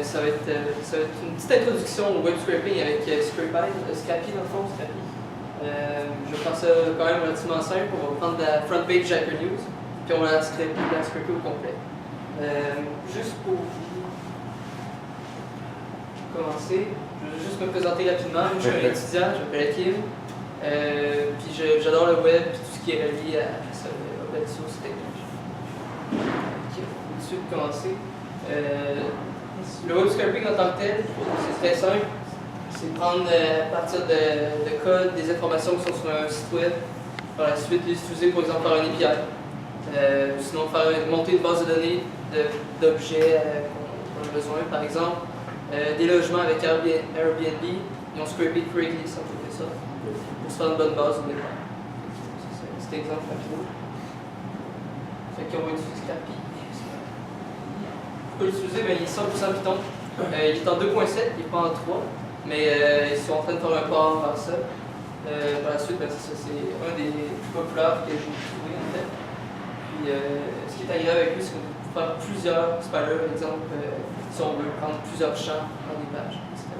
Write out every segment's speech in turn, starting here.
Ça va être une petite introduction au web scraping avec Scrappy dans le fond, Scrappy. Je vais faire ça quand même relativement simple. On va prendre la front page Hacker News, puis on va la scraper au complet. Juste pour commencer, je vais juste me présenter rapidement. Moi, je suis un étudiant, je m'appelle Kim. Puis j'adore le web et tout ce qui est relié à ça, open source technologie. Ok, tout de suite commencer. Le web scraping en tant que tel, c'est très simple. C'est prendre à partir de code des informations qui sont sur un site web, par la suite les utiliser pour exemple par un API. Sinon monter une base de données d'objets qu'on a besoin, par exemple. Des logements avec Airbnb, ils ont scrapé Craigslist, on peut faire ça, pour se faire une bonne base au départ. C'est un petit exemple rapide. Fait qu'on va utiliser Scrappy. Pourquoi l'utiliser? Il est 100% Python. Il est en 2.7, il n'est pas en 3, mais ils sont en train de faire un port vers ça. Par la suite, c'est un des plus populaires que j'ai trouvé en fait. Puis ce qui est agréable avec lui, c'est qu'on peut faire plusieurs spiders, par exemple, si on veut prendre plusieurs champs dans des pages, etc.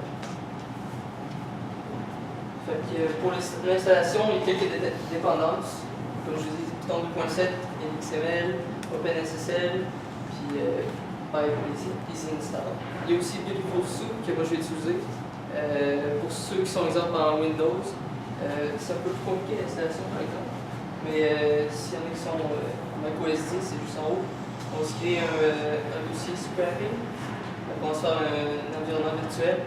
Fait que pour l'installation, il y a quelques dépendances. Comme je vous dis, Python 2.7, XML, OpenSSL, puis Easy Install. Il y a aussi Beautiful Soup que moi je vais utiliser. Pour ceux qui sont exemple en Windows, c'est un peu plus compliqué l'installation par exemple. Mais s'il y en a qui sont en macOS 10, c'est juste en haut. On va se créer un dossier scrapping. On va se faire un environnement virtuel.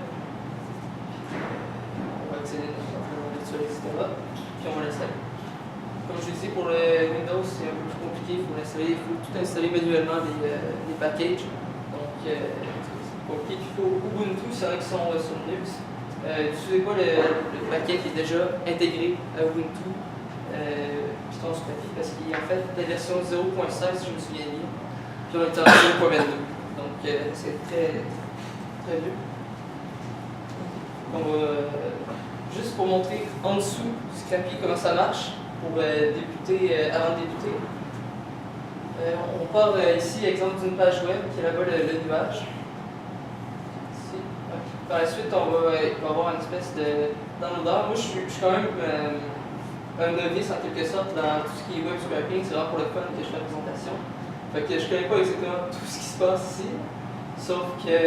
On va accéder à notre environnement virtuel, etc. Puis on va l'installer. Comme je disais, pour le Windows, c'est un peu plus compliqué. Il faut tout installer manuellement des packages. Donc, c'est compliqué. Puis pour Ubuntu, c'est vrai qu'ils sont sur Linux. N'utilisez pas le paquet qui est déjà intégré à Ubuntu Python Scrappy parce qu'il y a en fait la version 0.16, si je me souviens bien. Puis on est en 0.22. Donc, c'est très vieux. On va, juste pour montrer en dessous Scrappy comment ça marche. Pour débuter, avant de débuter. On part ici, exemple d'une page web qui est là-bas le nuage. Ici. Par la suite, il va y avoir une espèce de downloader. Moi, je suis quand même un novice en quelque sorte dans tout ce qui est web scraping. C'est vraiment pour le fun que je fais la présentation. Fait que je ne connais pas exactement tout ce qui se passe ici. Sauf que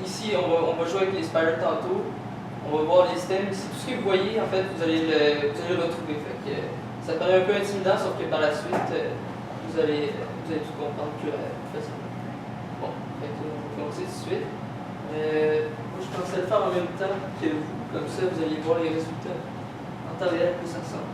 ici, on va jouer avec les spiders tantôt. On va voir les stems. Ici, tout ce que vous voyez, en fait, vous allez le retrouver. Fait que, ça paraît un peu intimidant, sauf que par la suite, vous allez tout comprendre plus facilement. Bon, on va commencer tout de suite. Moi, je pensais le faire en même temps que vous, comme ça, vous allez voir les résultats en temps réel que ça ressemble.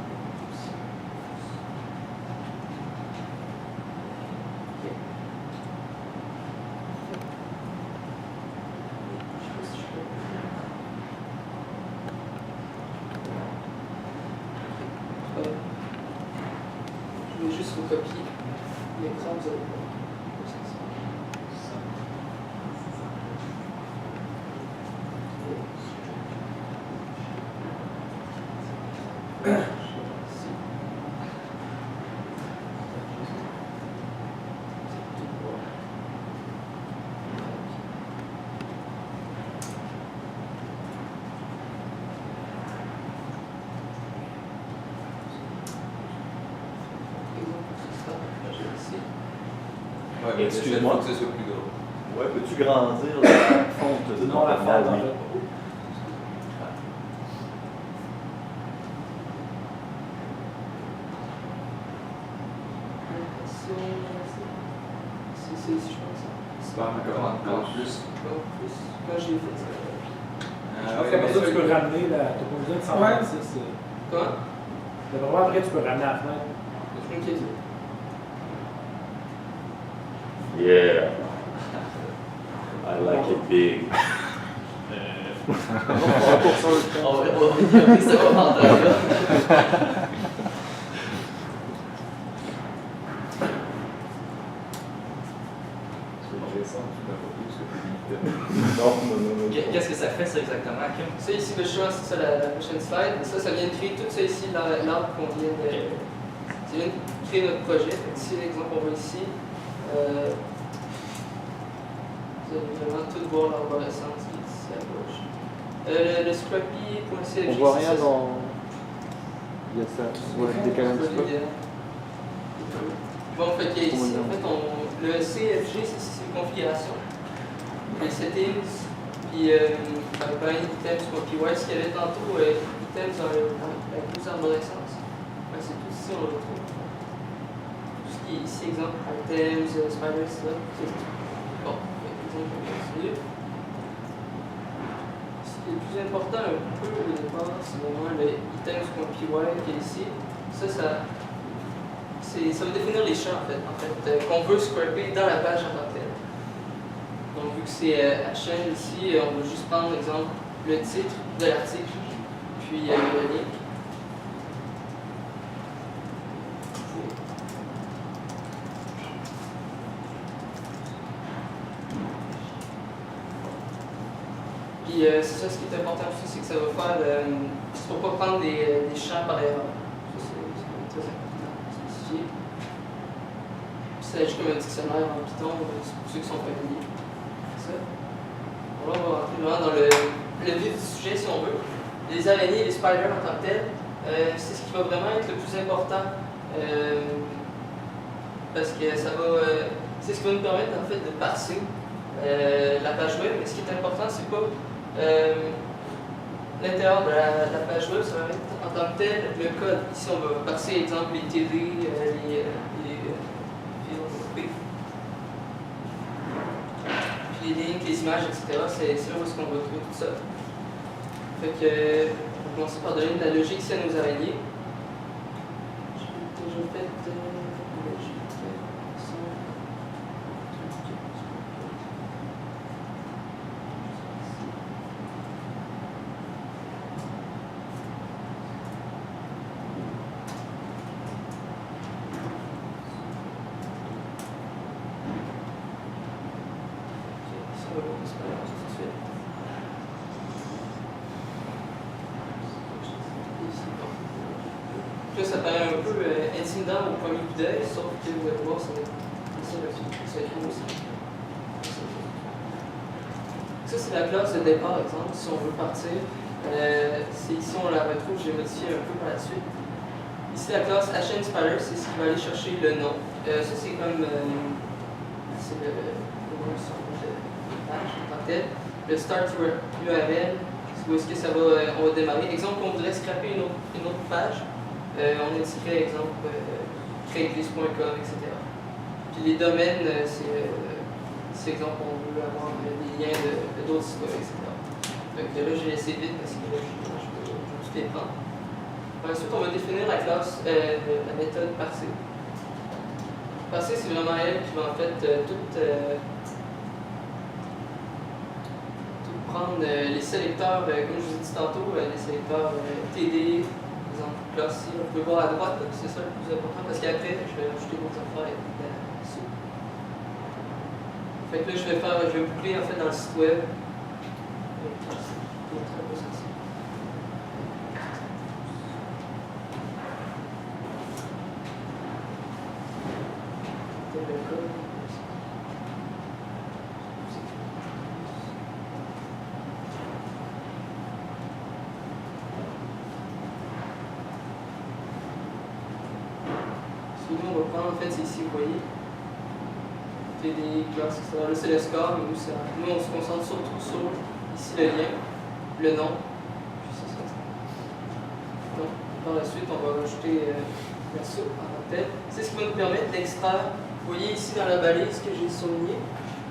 Je vais juste recopier l'écran, vous allez voir. Ouais, excuse-moi. Que ce soit plus gros. Ouais, peux-tu grandir la fonte de ton format, oui? C'est ici, je pense. C'est pas un commande plus. Quand j'ai fait ça. Après ça, tu peux ramener la. Tu n'as pas besoin de 126. Quoi? D'abord, après, tu peux ramener la fenêtre. Ok. Yeah. I like it big. On va regarder ça commentaire là. Qu'est-ce que ça fait, ça, exactement, Kim? Ça ici, je choisis ça la prochaine slide. Ça vient de créer tout ça ici dans l'arbre qu'on vient de. Ça vient de créer notre projet. Ici, l'exemple qu'on voit ici. Vous allez vraiment tout voir l'arborescence qui est ici à gauche. Le scrappy.cfg. On voit rien dans. Il y a ça. On voit décaler un petit peu. Bon, fait que ici, en fait, le CFG, c'est les configurations. Les settings, puis items, puis ouais, ce qu'il y avait tantôt, items avec plus d'arborescence. Ouais, c'est tout ici, on le retrouve. Tout ce qui est ici, exemple, items, spiders, là. Bon, exemple, on continue. Ce qui est le plus important un peu au départ, c'est vraiment le items.py qui est ici. Ça va définir les champs en fait qu'on veut scraper dans la page en tant que telle. Donc vu que c'est HN ici, on va juste prendre exemple le titre de l'article, puis le lien. Puis c'est ça, ce qui est important aussi, c'est que ça va faire, c'est pour pas prendre des champs par erreur. Ça, c'est très important. C'est juste comme un dictionnaire en Python, pour ceux qui sont familiers. Ça. On va rentrer vraiment dans le vif du sujet si on veut. Les araignées et les spiders en tant que tels, c'est ce qui va vraiment être le plus important. Parce que ça va. C'est ce qui va nous permettre en fait de parser la page web. Mais ce qui est important, c'est pas l'intérieur de la page web, ça va être en tant que tel le code. Ici, on va parser, exemple, les TD, les lignes, les images, etc. C'est là où est-ce qu'on va trouver tout ça. Fait que, on va commencer par donner de la logique ici à nos araignées. J'ai déjà fait logique. Là, ça paraît un peu intimidant au premier coup d'œil, sauf que vous allez voir, ça va être aussi. Ça, c'est la classe de départ, exemple, si on veut partir. Ici, on la retrouve, j'ai modifié un peu par la suite. Ici, la classe HN Spider, c'est ce qui va aller chercher le nom. Ça, c'est comme. C'est le nom de page en tant que tel. Le start URL, c'est où est-ce que ça va, on va démarrer. Exemple, on voudrait scraper une autre page. On indiquerait, exemple, craigslist.com, etc. Puis les domaines, c'est exemple, on veut avoir des liens d'autres sites web, etc. Donc là, j'ai laissé vite parce que là, je peux tout les prendre. Ensuite, on va définir la classe, la méthode parser. Parser, c'est vraiment elle qui va en fait tout prendre les sélecteurs, comme je vous ai dit tantôt, les sélecteurs TD. Là, si on peut voir à droite, c'est ça le plus important parce qu'après, je vais ajouter d'autres affaires ici. Fait que là, je vais boucler en fait dans le site web. Nous, on va prendre, en fait, c'est ici, vous voyez, TD, classes, etc. Là, c'est le score, mais nous, on se concentre surtout sur, ici, le lien, le nom, puis c'est ça. Donc, par la suite, on va rajouter la soupe en tant que telle. C'est ce qui va nous permettre d'extraire, vous voyez ici dans la balise que j'ai souligné,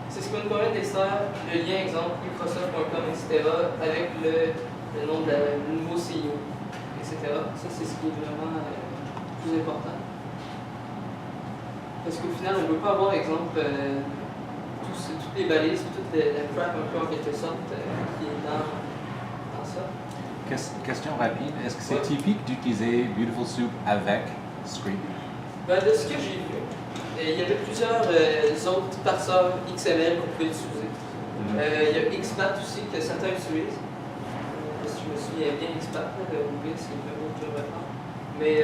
c'est ce qui va nous permettre d'extraire le lien, exemple, Microsoft.com, etc., avec le nom du nouveau CEO, etc. Ça, c'est ce qui est vraiment plus important. Parce qu'au final, on ne peut pas avoir, exemple, toutes les balises, toute la crap un peu en quelque sorte qui est dans ça. Question rapide, est-ce que c'est typique d'utiliser Beautiful Soup avec Scream? Ben, de ce que j'ai vu, il y avait plusieurs autres parseurs XML qu'on pouvait utiliser. Il y a XPath aussi que certains utilisent. Si je me souviens bien, XPath, le OB, c'est le mot que je reprends. Mais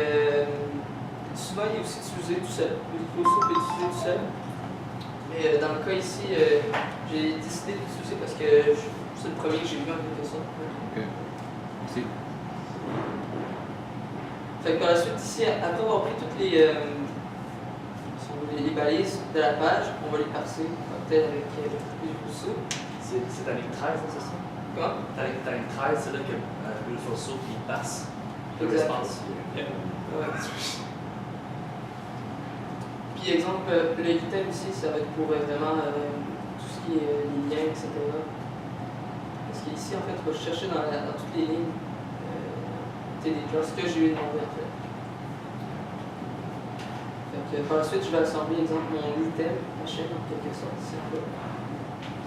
souvent, il est aussi utilisé tout seul. Le Beautiful Soup est utilisé tout seul. Mais dans le cas ici, j'ai décidé de l'utiliser parce que c'est le premier que j'ai vu en quelque sorte. Ok. Merci. Fait que par la suite, ici, après avoir pris toutes les balises de la page, on va les parser, peut-être avec Beautiful Soup. C'est ta ligne 13, c'est ça? Comment? Ta ligne 13, c'est là que Beautiful Soup il passe Exact. l'espace. Ouais. Puis exemple, le item ici, ça va être pour vraiment tout ce qui est les liens, etc. Parce qu'ici, en fait, on va chercher dans toutes les lignes des classes que j'ai eu demandé en fait. Par la suite, je vais assembler, exemple, mon item, ma chaîne en quelque sorte, ici,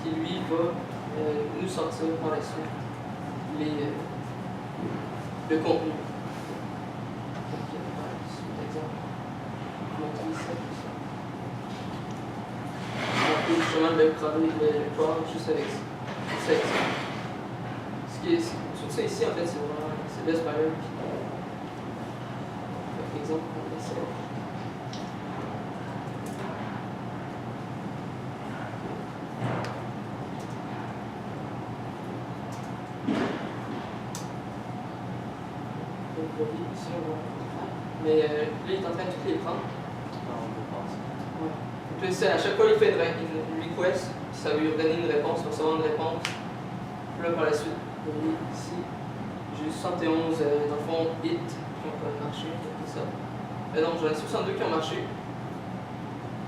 qui lui va nous sortir par la suite le contenu. Donc, par exemple, montrer ça, tout ça. On peut justement le corps juste avec ça. Tout ça ici, en fait, c'est vraiment le spiral. Par exemple, on fait ça. Ici, on va mais là, il est en train de toutes les prendre. Ouais. Puis à chaque fois, il fait une request, ça va lui redonner une réponse, il va recevoir une réponse. Puis là, par la suite, vous voyez ici, j'ai 71, dans le fond, hits qui ont pas marché, comme ça. Donc, j'en ai 62 qui ont marché.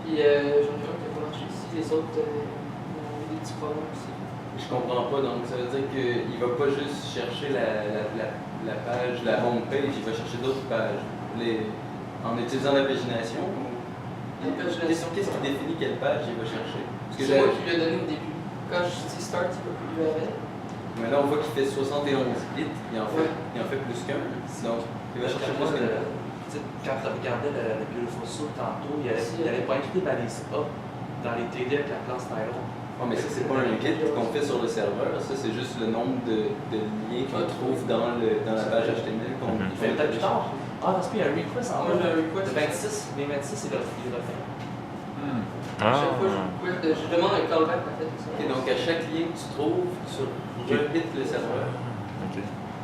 Puis j'en ai un qui n'a pas marché ici, les autres ont eu des petits problèmes aussi. Je comprends pas, donc ça veut dire qu'il va pas juste chercher la page, la home page, il va chercher d'autres pages. En utilisant la pagination. Qu'est-ce qui définit quelle page il va chercher? C'est moi qui lui ai donné au début. Quand je dis start, il va plus l'URL. Mais là, on voit qu'il fait 71 hits, il en fait plus qu'un. Donc, il va chercher plus qu'un. Quand tu regardais le Beautiful Soup tantôt, il avait pas inclus des balises A dans les TD avec la classe title. Oh, mais ça, c'est pas un kit qu'on fait sur le serveur, ça, c'est juste le nombre de liens qu'on trouve dans la page HTML qu'on fait peut-être plus tard. Ah, parce qu'il y a un request en Moi, j'ai un request. Le 26, les 26, il refait. À chaque fois, je demande un callback en fait. Et donc, à chaque lien que tu trouves, tu repites le serveur.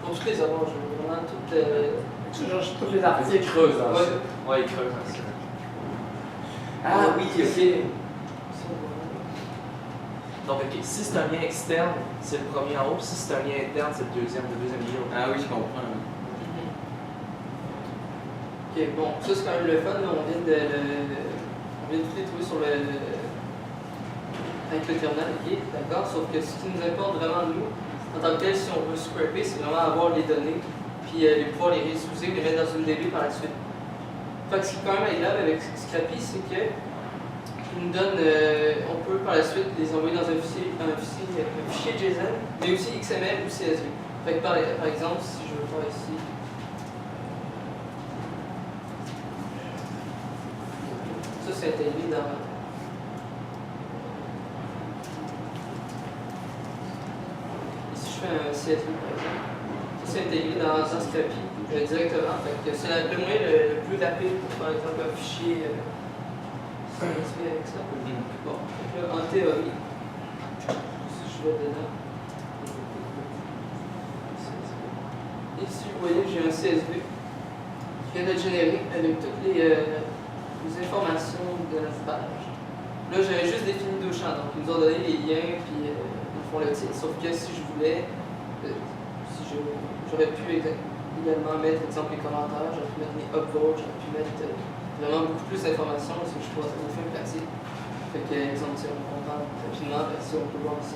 Pour tous les avoirs, je veux vraiment toutes. Toutes les articles creusent dans ça. Ouais, il creuse dans ça. Ah oui, ok. Donc, ok, si c'est un lien externe, c'est le premier en haut. Si c'est un lien interne, c'est le deuxième lien. Ah oui, je comprends. Ok, bon, ça c'est quand même le fun. Là. On vient de tout les trouver sur avec le terminal, ok, d'accord. Sauf que ce qui nous importe vraiment nous, en tant que tel, si on veut scraper, c'est vraiment avoir les données, puis pouvoir les réutiliser, les mettre dans une DB par la suite. Fait que ce qui est quand même agréable avec Scrappy, c'est que il nous donne, on peut par la suite les envoyer dans un fichier JSON, mais aussi XML ou CSV. Fait que par exemple, si je veux faire ici, ça c'est intégré dans. Ici je fais un CSV par exemple, ça c'est intégré dans Scrappy directement. Fait que c'est le moyen le plus rapide pour par exemple un fichier. CSV avec ça. Bon, donc là, en théorie, si je vais dedans, ici vous voyez j'ai un CSV qui vient d'être généré avec toutes les informations de la page. Là j'avais juste défini deux champs, donc ils nous ont donné les liens puis ils font le titre, sauf que si je voulais, si j'aurais pu également mettre exemple les commentaires, j'aurais pu mettre mes upvotes, j'aurais pu mettre vraiment beaucoup plus d'informations, parce que je trouve ça au fin pratique. Fait que, exemple, si on comprend rapidement, si on peut voir ici.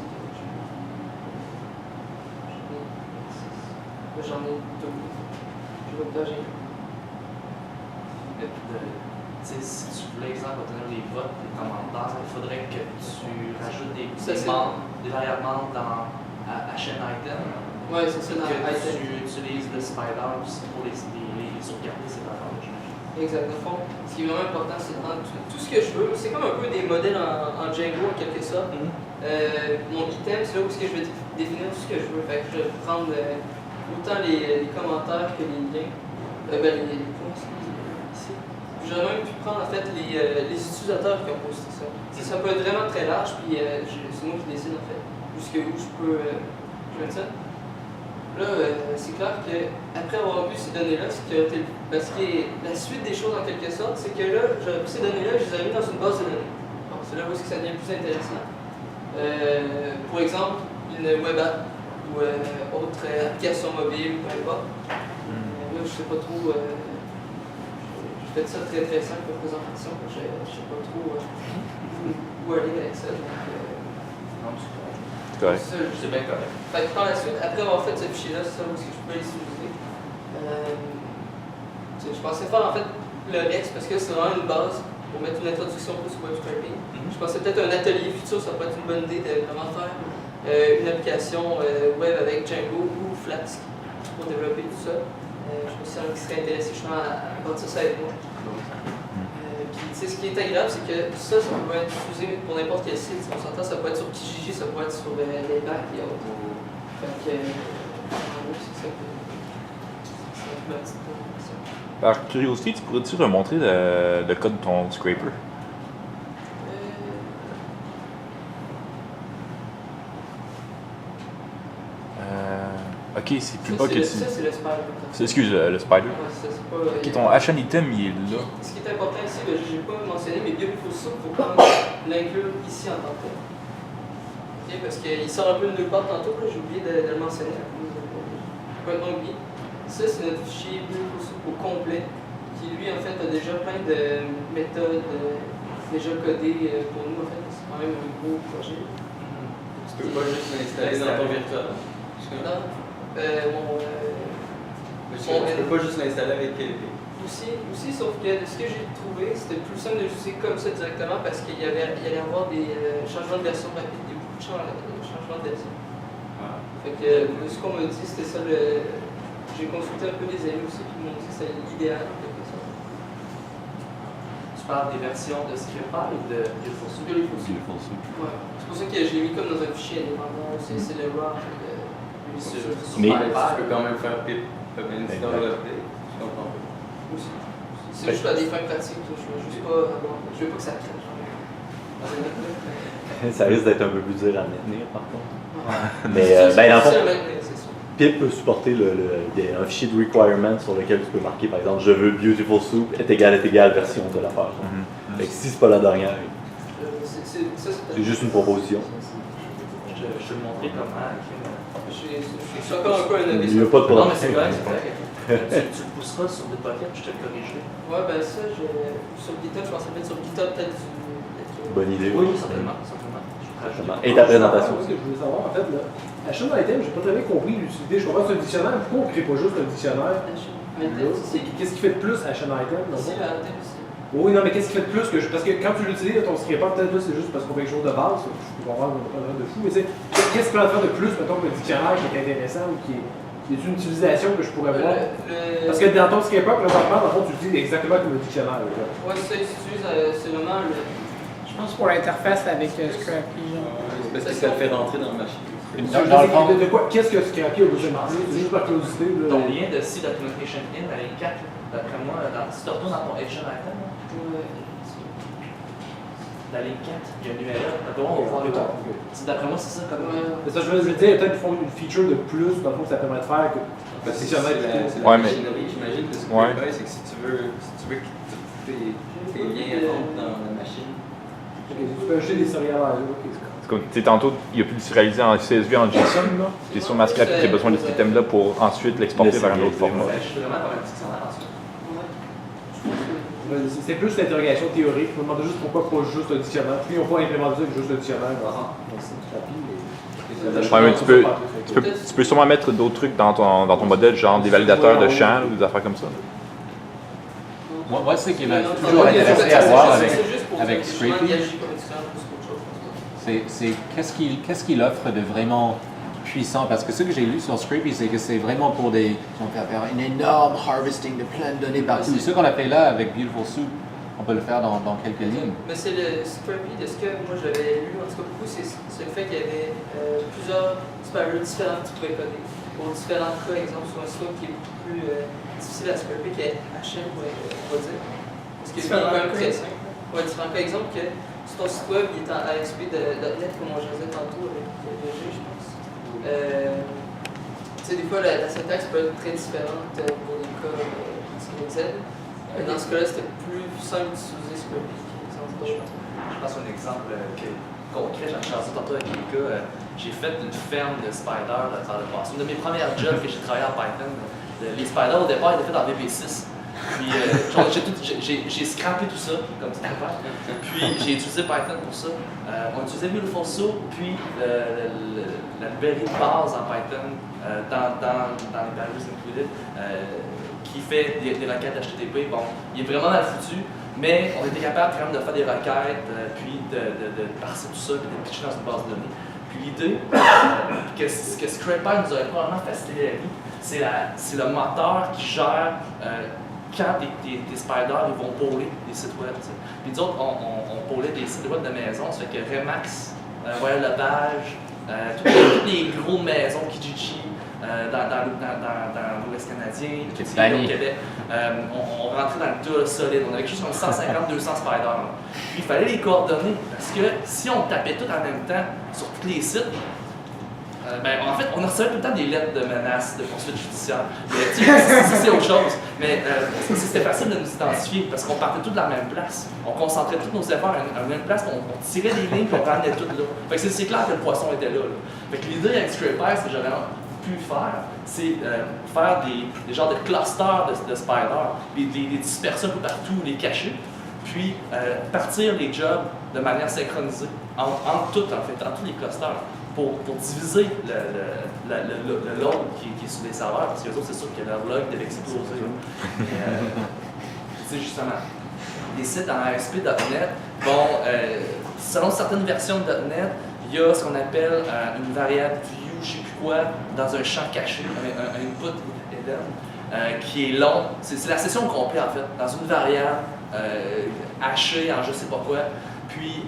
J'en ai deux. Je vais partager. Si tu voulais, exemple, obtenir les votes, les commentaires, il faudrait que tu rajoutes des variables dans HN item. Oui, c'est ça, dans que item. tu utilises le spider aussi pour les sauvegarder, ces affaires-là, j'imagine. Exact. Dans le fond, ce qui est vraiment important, c'est de prendre tout ce que je veux. C'est comme un peu des modèles en Django, en quelque sorte. Mon item, c'est là où je vais définir tout ce que je veux. Fait que je vais prendre autant les commentaires que les liens. Les points ici. j'aurais même pu prendre en fait les utilisateurs qui ont posté ça. Ça peut être vraiment très large, puis c'est moi qui décide en fait jusqu'où je peux mettre ça. Là, c'est clair qu'après avoir vu ces données-là, parce que la suite des choses en quelque sorte, c'est que là, j'aurais pris ces données-là et je les ai mis dans une base de données. Donc c'est là où ça devient plus intéressant. Pour exemple, une web app ou autre application mobile, peu importe. Là, je sais pas trop. Je fais ça très très simple pour présentation, je sais pas trop où aller avec ça. Non, c'est correct. Correct. C'est bien correct. Fait que par la suite, après avoir fait ce fichier-là, c'est ça où est-ce que je peux les utiliser. Je pensais faire en fait le Rex parce que c'est vraiment une base pour mettre une introduction plus au web scraping. Je pensais peut-être un atelier futur, ça pourrait être une bonne idée de vraiment faire une application web avec Django ou Flask pour développer tout ça. Je me suis qui serait intéressé justement à bâtir ça avec moi. Puis ce qui est agréable, c'est que ça peut être utilisé pour n'importe quel site. On s'entend, ça peut être sur Kijiji, ça peut être sur les bacs et autres. Fait que, en gros, c'est ça que c'est ma petite présentation. Par curiosité, tu pourrais-tu remontrer le code de ton scraper? Ok, c'est plus bas que tu. Ça, c'est le spider. Excuse, le spider. Ouais, ça, c'est pas, Ok, ton action item, il est là. Ce qui est important ici, je n'ai pas mentionné, mais Beautiful Soup, il faut quand même l'inclure ici en tant que tel. Okay, parce qu'il sort un peu de nulle part tantôt, j'ai oublié de le mentionner. Complètement oublié. Ça, c'est notre fichier Beautiful Soup au complet, qui lui, en fait, a déjà plein de méthodes déjà codées pour nous. En fait, c'est quand même un gros projet. Tu peux pas juste l'installer dans ton virtual. Non, Tu peux pas juste l'installer avec Aussi, sauf que ce que j'ai trouvé, c'était plus simple de l'utiliser comme ça directement parce qu'il allait y avoir des changements de version rapides, beaucoup de changements de version. Fait que ce qu'on m'a dit, c'était ça. J'ai consulté un peu des amis aussi, puis ils m'ont dit que c'était l'idéal en quelque sorte. Tu parles des versions de Scriptpad ou de Beautiful Soup? Beautiful Soup. Ouais. C'est pour ça que je l'ai mis comme dans un fichier indépendant. C'est le raw. Mais tu peux quand même faire pip install update. Je comprends pas. Aussi. C'est juste à des fins pratiques. Je veux juste pas que ça crache. Ça risque d'être un peu plus dur à maintenir par contre. Mais dans le fond, Pip peut supporter un fichier de requirement sur lequel tu peux marquer par exemple je veux Beautiful Soup est égal version de l'affaire. Fait que si c'est pas la dernière, c'est juste une proposition. Je vais te montrer comment. Je suis encore un peu un Il n'y a pas de problème. Non, mais c'est correct, c'est correct. Tu le pousseras sur Bitbucket, je te le corrigerai. Ouais, ben ça, sur GitHub, je pensais mettre sur GitHub peut-être du. Bonne idée. Oui, certainement. Et ta présentation. Ce que je voulais savoir, en fait, là, action item, j'ai pas très bien compris l'utilité. Je comprends que c'est un dictionnaire, pourquoi on ne crée pas juste un dictionnaire? Qu'est-ce qui fait de plus action item? Oui, non, mais qu'est-ce qui fait de plus que parce que quand tu l'utilises, ton script, peut-être là, c'est juste parce qu'on fait quelque chose de base, je peux comprendre, pas de fou, mais qu'est-ce qui peut en faire de plus, mettons, que le dictionnaire qui est intéressant ou qui est une utilisation que je pourrais voir? Parce que dans ton script, présentement, dans le fond, tu utilises exactement comme le dictionnaire. Oui, ça, c'est vraiment le. Je pense pour l'interface avec Scrappy. C'est parce que ça le fait rentrer dans la machine. De quoi? Qu'est-ce que Scrappy a besoin de plus? C'est juste par curiosité. Ton lien de C Documentation In, la ligne 4, d'après moi, si tu retournes dans ton action item, la ligne 4, il y a un URL. D'après moi, on va voir le temps. D'après moi, c'est ça comme. Mais ça, je veux dire, peut-être qu'ils font une feature de plus, dans le fond, que ça permet de faire. Parce que c'est la machinerie, j'imagine, parce que c'est que si tu veux que tes liens rentrent dans la machine. Ok, tu peux acheter des céréales. C'est comme, tu sais, tantôt, il a pu le serialiser en CSV en JSON, là. Tu es sur ma scrap et tu as besoin de cet item-là pour ensuite l'exporter vers un autre format. Je suis vraiment comme un dictionnaire ensuite. C'est plus l'interrogation théorique. Je me demandais juste pourquoi pas juste un dictionnaire. Puis ils n'ont pas implémenté ça avec juste un dictionnaire. Ouais, mais tu peux sûrement mettre d'autres trucs dans ton modèle, genre des validateurs de champs ou des affaires comme ça. Moi, c'est ce qui m'a toujours intéressé à voir avec Scrapy. C'est qu'est-ce qu'il offre de vraiment puissant, parce que ce que j'ai lu sur Scrapy, c'est que c'est vraiment pour des qui vont faire une énorme harvesting de plein de données partout. Ce qu'on a fait là avec Beautiful Soup, on peut le faire dans quelques lignes. Mais c'est le Scrapy, de ce que moi j'avais lu, en tout cas beaucoup, c'est le fait qu'il y avait plusieurs spirals différents que tu pouvais coder. Pour différents cas, exemple, sur un scope qui est beaucoup plus difficile à scraper, qui est HM, on va dire. Parce que c'est quand même très simple. Ouais, différents cas. Exemple que sur ton site web, il est en ASP.NET, comme on jasait tantôt avec VG, je pense. Tu sais, des fois, la syntaxe peut être très différente pour les cas XYZ. Dans ce cas-là, c'était plus simple d'utiliser Scruppy. Je pense un exemple concret, j'en ai chassé tantôt avec les gars. J'ai fait une ferme de spiders dans le passé. Une de mes premières jobs que j'ai travaillé en Python. Les spiders, au départ, étaient faits dans VB6. Puis j'ai scrappé tout ça, comme tu peux faire. Puis j'ai utilisé Python pour ça. On utilisait Beautiful Soup, puis la librairie de base en Python dans les packages included, qui fait des requêtes HTTP. Bon, il est vraiment mal foutu, mais on était capable quand même de faire des requêtes, puis de parser tout ça, puis de pitcher dans une base de données. Puis l'idée, que Scrapper nous aurait probablement facilité la vie, c'est le moteur qui gère quand tes spiders ils vont poller des sites web. T'sais. Puis nous autres, on pollait des sites web de maison, ça fait que Remax, Royal Lepage, toutes les grosses maisons Kijiji, dans l'Ouest canadien, au Québec, on rentrait dans le tas solide. On avait quelque chose comme 150-200 spiders. Puis il fallait les coordonner, parce que si on tapait tout en même temps sur tous les sites, en fait, on recevait tout le temps des lettres de menaces, de poursuites judiciaires. C'est autre chose. Mais c'était facile de nous identifier parce qu'on partait tous de la même place. On concentrait tous nos efforts à la même place, on tirait des lignes et on ramenait tout là. Fait que c'est clair que le poisson était là. Fait que l'idée avec Scrapper, ce que j'aurais pu faire, c'est faire des genres de clusters de spiders, les disperser un peu partout, les cacher, puis partir les jobs de manière synchronisée entre tous les clusters. Pour diviser le log qui est sur les serveurs, parce que les autres, c'est sûr que leur log devait exploser. C'est justement, les sites en ASP.NET, selon certaines versions de .NET, il y a ce qu'on appelle une variable view, je ne sais plus quoi, dans un champ caché, un input hidden, qui est long. C'est la session complète, en fait, dans une variable hachée en je ne sais pas quoi. Puis,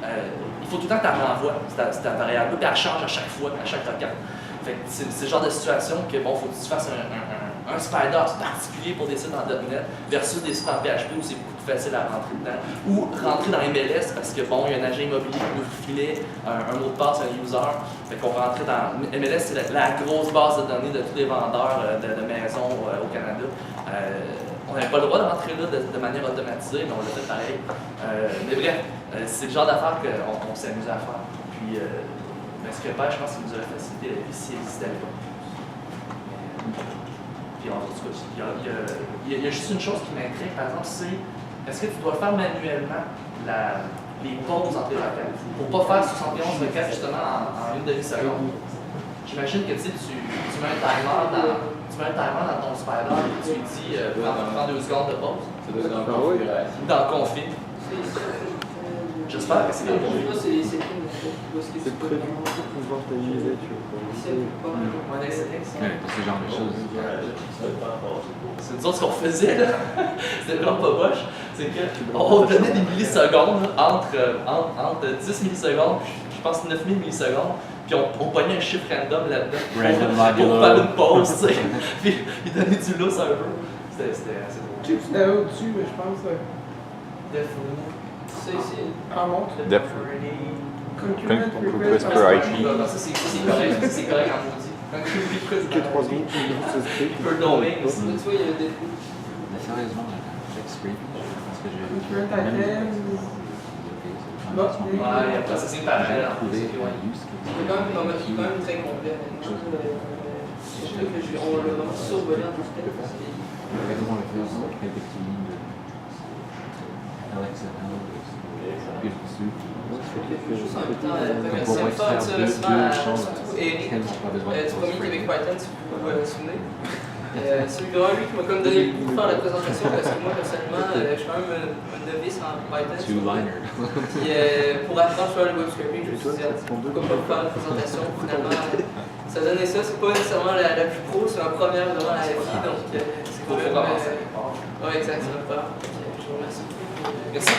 il faut tout le temps que tu la renvoies, cette variable-là, puis elle change à chaque fois, à chaque requête. Fait que c'est le genre de situation que, faut que tu fasses un spider particulier pour des sites en .NET versus des sites en PHP où c'est beaucoup plus facile à rentrer dedans. Ou rentrer dans MLS parce que, il y a un agent immobilier qui nous filait un mot de passe, un user. Fait qu'on rentrait dans... MLS, c'est la grosse base de données de tous les vendeurs de maisons au Canada. On n'avait pas le droit de rentrer là de manière automatisée, mais on l'a fait pareil. Mais bref, c'est le genre d'affaires qu'on s'amuse à faire. Puis, Scrapper, je pense qu'il nous aurait facilité la vie s'il n'existait pas. Puis, en tout cas, il y a juste une chose qui m'intrigue, par exemple, c'est est-ce que tu dois faire manuellement les pauses entre les requêtes pour ne pas faire 71 requêtes justement en une demi-seconde? J'imagine que tu mets un timer dans ton spider et tu lui dis prends 2 secondes de pause. Ça doit être dans le config. Dans le config. J'espère que c'est bien. C'est prévu pour pouvoir t'amuser, tu vois. Pour ce genre de choses. C'est nous autres ce qu'on faisait là. C'était vraiment pas moche. C'est qu'on donnait des millisecondes entre 10 millisecondes, je pense 9000 millisecondes. Puis on pognait un chiffre random là-dedans pour faire une pause, tu sais. Puis il donnait du lousse un peu. C'était assez drôle. Tu sais, au-dessus, mais je pense. C'est ici. En montre. Request per IP. C'est correct en maudit. Que 3 secondes, c'est script. Per domain. Tu vois, il y a des défauts. Mais sérieusement, check screen. Parce que j'ai Concurrent item. Ouais, il y a processing parallèle en plus. Il est quand même très complet. On l'a vraiment survolé en tout cas. Comment le faire sans quelques petites lignes de LXML, Beautiful Soup. Juste en même temps, c'est le fun, ça, surtout Eric, du premier Québec Python, si vous vous souvenez. C'est vraiment lui qui m'a comme donné le coup de faire la présentation parce que moi, personnellement, je suis quand même un novice en Python. Puis pour apprendre à faire le web scraping, je me suis dit, pourquoi pas faire la présentation? Finalement, ça donnait ça. C'est pas nécessairement la plus pro, c'est ma première vraiment à la vie, donc c'est quand même. Ouais, exact, c'est ma part. Je vous remercie beaucoup. Merci.